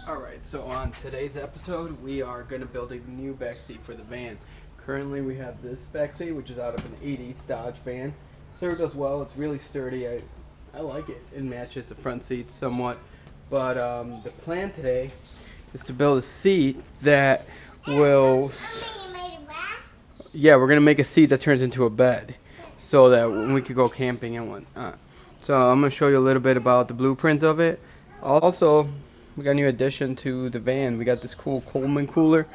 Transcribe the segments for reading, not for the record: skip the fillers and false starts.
Alright, so on today's episode, we are going to build a new backseat for the van. Currently, we have this backseat, which is out of an 80s Dodge van. Served us well. It's really sturdy. I like it. It matches the front seat somewhat. But the plan today is to build a seat that will... Yeah, we're going to make a seat that turns into a bed so that we could go camping and whatnot. So I'm going to show you a little bit about the blueprints of it. Also, we got a new addition to the van. We got this cool Coleman cooler.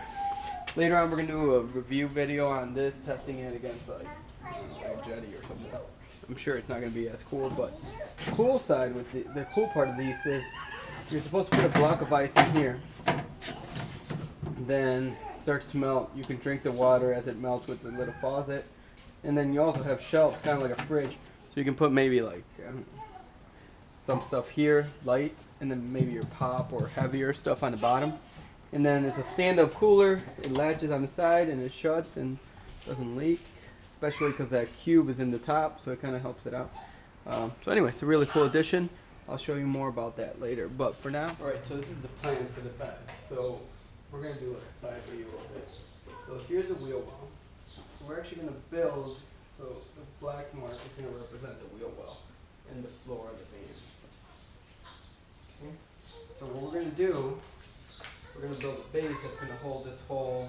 Later on, we're going to do a review video on this, testing it against like a Jetty or something. I'm sure it's not going to be as cool, but the cool side with the cool part of these is you're supposed to put a block of ice in here. Then it starts to melt. You can drink the water as it melts with the little faucet. And then you also have shelves, kind of like a fridge. So you can put maybe like some stuff here, light, and then maybe your pop or heavier stuff on the bottom. And then it's a stand-up cooler. It latches on the side and it shuts and doesn't leak, especially because that cube is in the top, so it kind of helps it out. So anyway, it's a really cool addition. I'll show you more about that later. But for now, alright, so this is the plan for the bed. So we're going to do like a side view of it. So here's a wheel well. We're actually going to build, so the black mark is going to represent the wheel well and the floor of the van. Okay. So what we're going to do, we're going to build a base that's going to hold this whole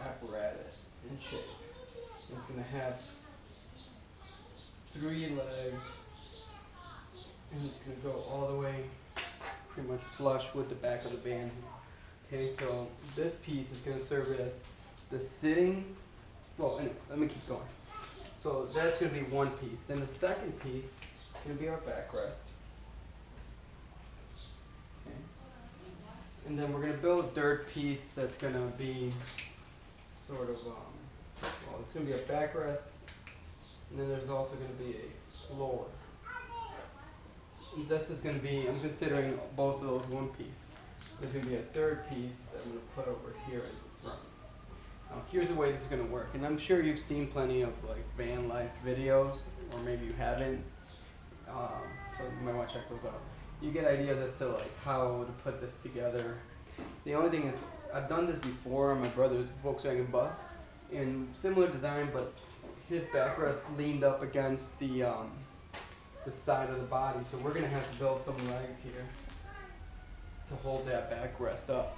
apparatus in shape. It's going to have 3 legs, and it's going to go all the way pretty much flush with the back of the van. Okay, so this piece is going to serve as the sitting, well, anyway, let me keep going. So that's going to be one piece. Then the second piece is going to be our backrest. Okay. And then we're going to build a third piece that's going to be sort of, well, it's going to be a backrest. And then there's also going to be a floor. And this is going to be, I'm considering both of those one piece. There's going to be a third piece that I'm going to put over here in front. Now here's the way this is going to work, and I'm sure you've seen plenty of like van life videos, or maybe you haven't, so you might want to check those out. You get ideas as to like how to put this together. The only thing is, I've done this before on my brother's Volkswagen bus, in similar design, but his backrest leaned up against the side of the body, so we're going to have to build some legs here to hold that backrest up.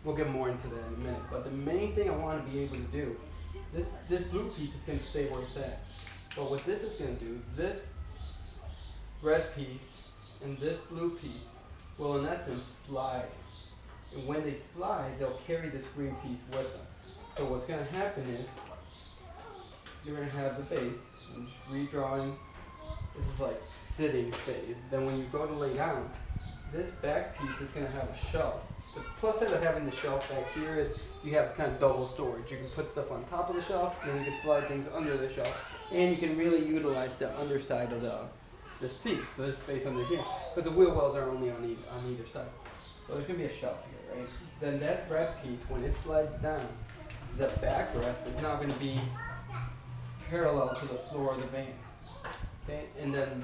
We'll get more into that in a minute, but the main thing I want to be able to do, this blue piece is going to stay where it's at. But what this is going to do, this red piece and this blue piece will in essence slide. And when they slide, they'll carry this green piece with them. So what's going to happen is, you're going to have the base, and just redrawing, this is like sitting phase. Then when you go to lay down, this back piece is going to have a shelf. The plus side of having the shelf back here is you have kind of double storage. You can put stuff on top of the shelf, and then you can slide things under the shelf. And you can really utilize the underside of the seat, so there's space under here. But the wheel wells are only on either side. So there's going to be a shelf here, right? Then that red piece, when it slides down, the backrest is now going to be parallel to the floor of the van. Okay? And then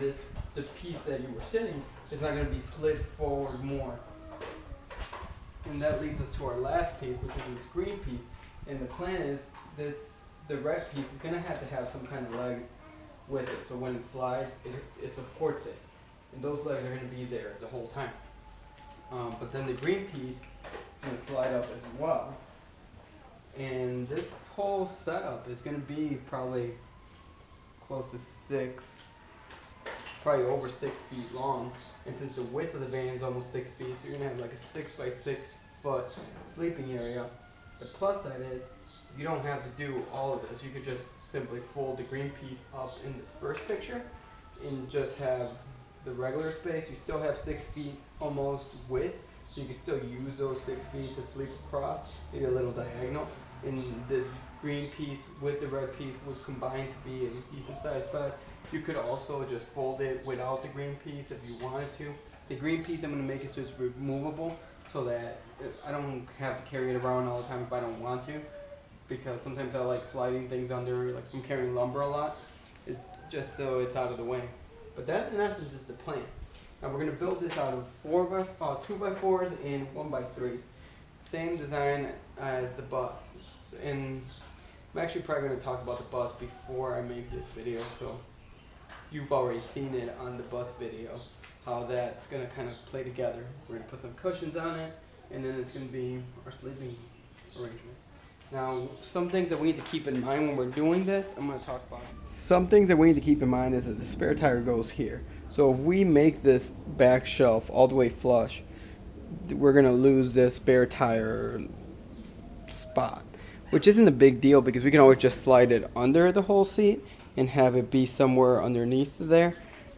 the piece that you were sitting is not going to be slid forward more. And that leads us to our last piece, which is this green piece. And the plan is the red piece is going to have some kind of legs with it. So when it slides, it supports it. And those legs are going to be there the whole time. But then the green piece is going to slide up as well. And this whole setup is going to be probably close to probably over 6 feet long. And since the width of the van is almost 6 feet, so you're going to have like a 6 by 6 foot sleeping area. The plus side is, you don't have to do all of this. You could just simply fold the green piece up in this first picture and just have the regular space. You still have 6 feet almost width, so you can still use those 6 feet to sleep across, maybe a little diagonal. And this green piece with the red piece would combine to be a decent sized bed. You could also just fold it without the green piece if you wanted to. The green piece, I'm going to make it so it's removable so that I don't have to carry it around all the time if I don't want to. Because sometimes I like sliding things under, like from carrying lumber a lot, just so it's out of the way. But that in essence is the plan. Now we're going to build this out of 2x4s and 1x3s. Same design as the bus. So, and I'm actually probably going to talk about the bus before I make this video, so you've already seen it on the bus video, how that's going to kind of play together. We're going to put some cushions on it, and then it's going to be our sleeping arrangement. Now, some things that we need to keep in mind when we're doing this, I'm going to talk about. Some things that we need to keep in mind is that the spare tire goes here. So if we make this back shelf all the way flush, we're going to lose this spare tire spot, which isn't a big deal because we can always just slide it under the whole seat and have it be somewhere underneath there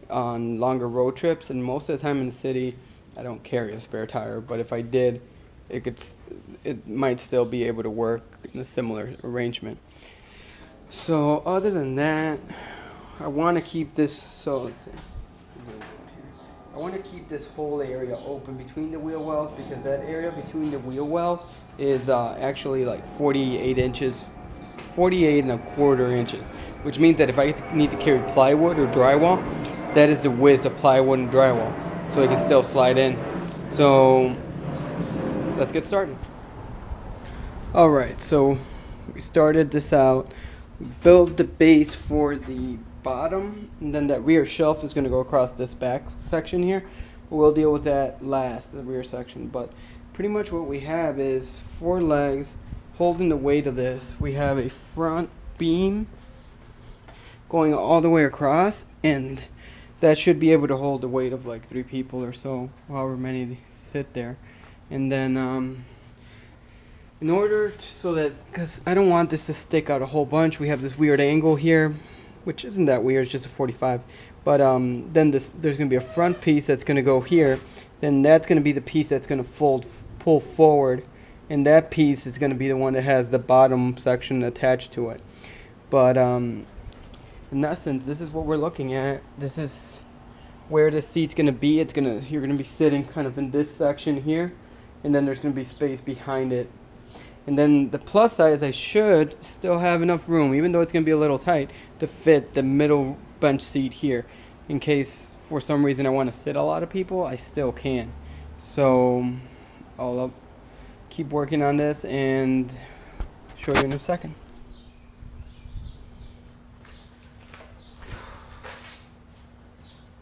on longer road trips. And most of the time in the city, I don't carry a spare tire, but if I did, it might still be able to work in a similar arrangement. So other than that, I want to keep this, so let's see, I want to keep this whole area open between the wheel wells, because that area between the wheel wells is actually like 48 inches, 48 1/4 inches, which means that if I need to carry plywood or drywall, that is the width of plywood and drywall, so it can still slide in. So let's get started. Alright, so we started this out, build the base for the bottom, and then that rear shelf is going to go across this back section here. We'll deal with that last, the rear section, but pretty much what we have is 4 legs holding the weight of this. We have a front beam going all the way across, and that should be able to hold the weight of like 3 people or so, however many sit there. And then in order to, so that, because I don't want this to stick out a whole bunch, we have this weird angle here, which isn't that weird, it's just a 45. But then there's going to be a front piece that's going to go here, then that's going to be the piece that's going to pull forward, and that piece is going to be the one that has the bottom section attached to it. But in essence, this is what we're looking at. This is where the seat's going to be. You're going to be sitting kind of in this section here, and then there's going to be space behind it. And then the plus side is I should still have enough room, even though it's going to be a little tight, to fit the middle bench seat here. In case for some reason I want to sit a lot of people, I still can. So I'll keep working on this and show you in a second.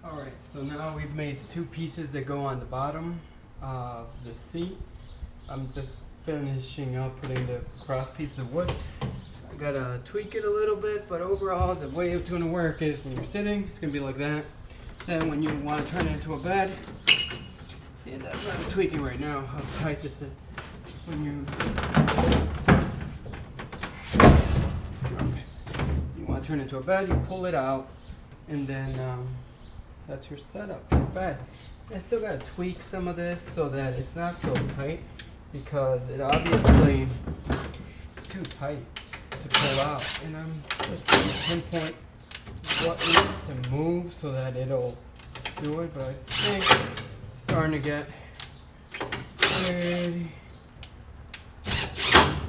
Alright, so now we've made the 2 pieces that go on the bottom of the seat. I'm just finishing up putting the cross piece of wood. I gotta tweak it a little bit, but overall the way it's gonna work is when you're sitting, it's gonna be like that. Then when you want to turn it into a bed, and that's what I'm tweaking right now, how tight this is. When you want to turn it into a bed, you pull it out, and then that's your setup for the bed. I still gotta tweak some of this so that it's not so tight, because it obviously is too tight to pull out, and I'm just trying to pinpoint what needs to move so that it'll do it. But I think it's starting to get pretty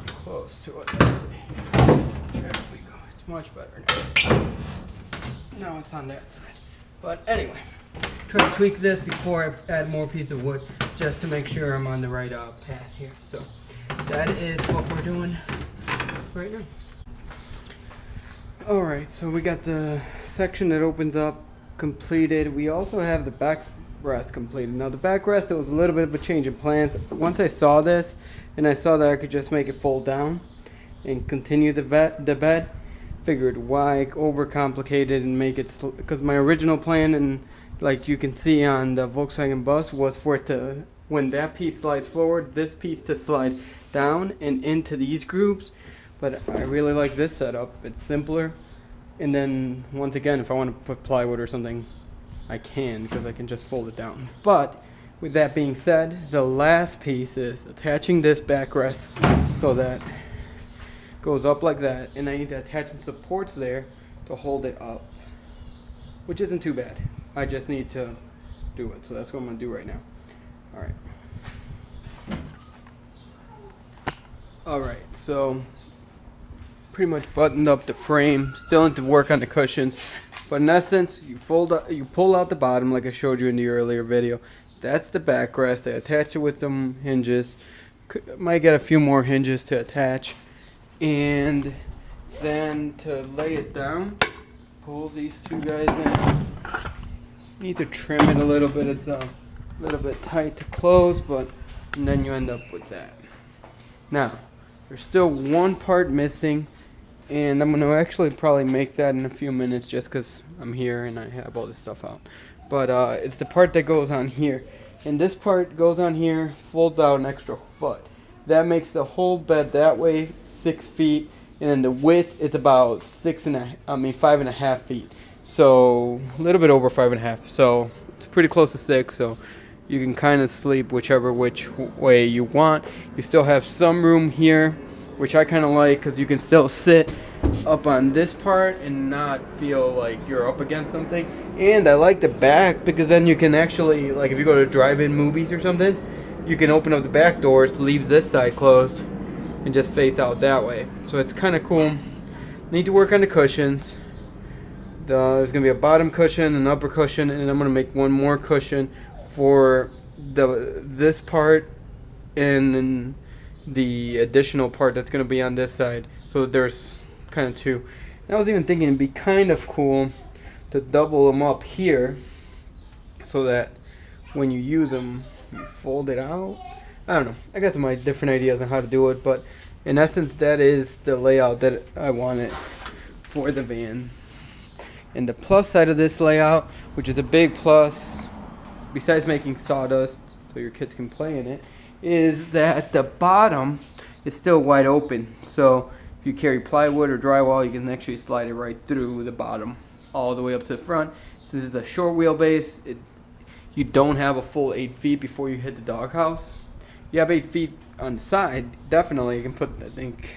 close to it. Let's see. There we go. It's much better now. Now it's on that side. But anyway, try to tweak this before I add more piece of wood, just to make sure I'm on the right path here. So that is what we're doing right now. Alright, so we got the section that opens up completed. We also have the backrest completed. Now the backrest, there was a little bit of a change in plans. Once I saw this and I saw that I could just make it fold down and continue the bed, figured why overcomplicate it and make it, because my original plan, and like you can see on the Volkswagen bus, was for it to, when that piece slides forward, this piece to slide down and into these grooves. But I really like this setup. It's simpler, and then once again, if I want to put plywood or something, I can, because I can just fold it down. But with that being said, the last piece is attaching this backrest so that it goes up like that, and I need to attach some supports there to hold it up, which isn't too bad. I just need to do it, so that's what I'm going to do right now. Alright, so pretty much buttoned up the frame. Still need to work on the cushions. But in essence, you pull out the bottom like I showed you in the earlier video. That's the backrest. I attach it with some hinges. Might get a few more hinges to attach. And then to lay it down, pull these two guys in. Need to trim it a little bit. It's a little bit tight to close, but and then you end up with that. Now, there's still one part missing, and I'm going to actually probably make that in a few minutes just because I'm here and I have all this stuff out. But it's the part that goes on here. And this part goes on here, folds out an extra foot. That makes the whole bed that way 6 feet, and then the width is about 5.5 feet. So a little bit over 5.5. So it's pretty close to 6. So you can kind of sleep which way you want. You still have some room here, which I kind of like because you can still sit up on this part and not feel like you're up against something. And I like the back because then you can actually, like if you go to drive-in movies or something, you can open up the back doors to leave this side closed and just face out that way. So it's kind of cool. Need to work on the cushions. There's going to be a bottom cushion, an upper cushion, and I'm going to make one more cushion for this part and then the additional part that's going to be on this side. So there's kind of two. And I was even thinking it'd be kind of cool to double them up here so that when you use them, you fold it out. I don't know. I got my different ideas on how to do it, but in essence, that is the layout that I wanted for the van. And the plus side of this layout, which is a big plus, besides making sawdust so your kids can play in it, is that the bottom is still wide open. So if you carry plywood or drywall, you can actually slide it right through the bottom all the way up to the front. Since it's a short wheelbase, you don't have a full 8 feet before you hit the doghouse. You have 8 feet on the side, definitely. You can put, I think,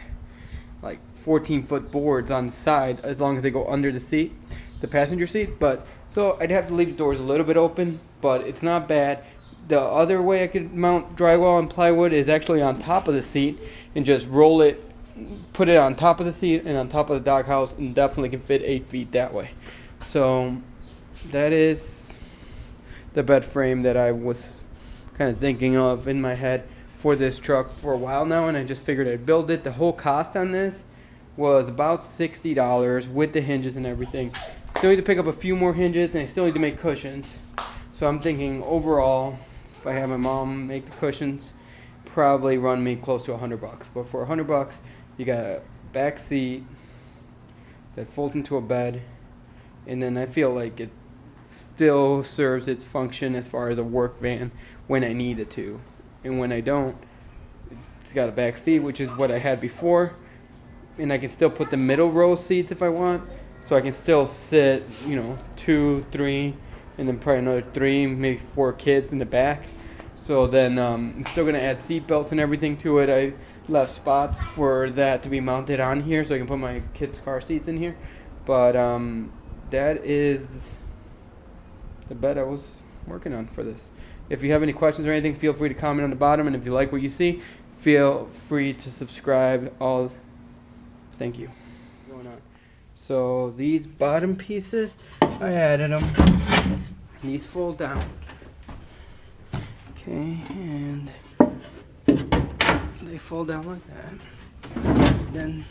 like 14-foot boards on the side as long as they go under the seat, the passenger seat. But so I'd have to leave the doors a little bit open, but it's not bad. The other way I could mount drywall and plywood is actually on top of the seat and just roll it, put it on top of the seat and on top of the doghouse, and definitely can fit 8 feet that way. So that is the bed frame that I was kind of thinking of in my head for this truck for a while now, and I just figured I'd build it. The whole cost on this was about $60 with the hinges and everything. Still need to pick up a few more hinges, and I still need to make cushions. So I'm thinking overall, if I have my mom make the cushions, probably run me close to $100. But for $100, you got a back seat that folds into a bed, and then I feel like it still serves its function as far as a work van when I need it to. And when I don't, it's got a back seat, which is what I had before, and I can still put the middle row seats if I want, so I can still sit, 2, 3, and then probably another 3, maybe 4 kids in the back. So then I'm still going to add seat belts and everything to it. I left spots for that to be mounted on here so I can put my kids' car seats in here. But that is the bed I was working on for this. If you have any questions or anything, feel free to comment on the bottom. And if you like what you see, feel free to subscribe. Thank you. Going on. So these bottom pieces, I added them. These fold down. Okay, and they fold down like that. Then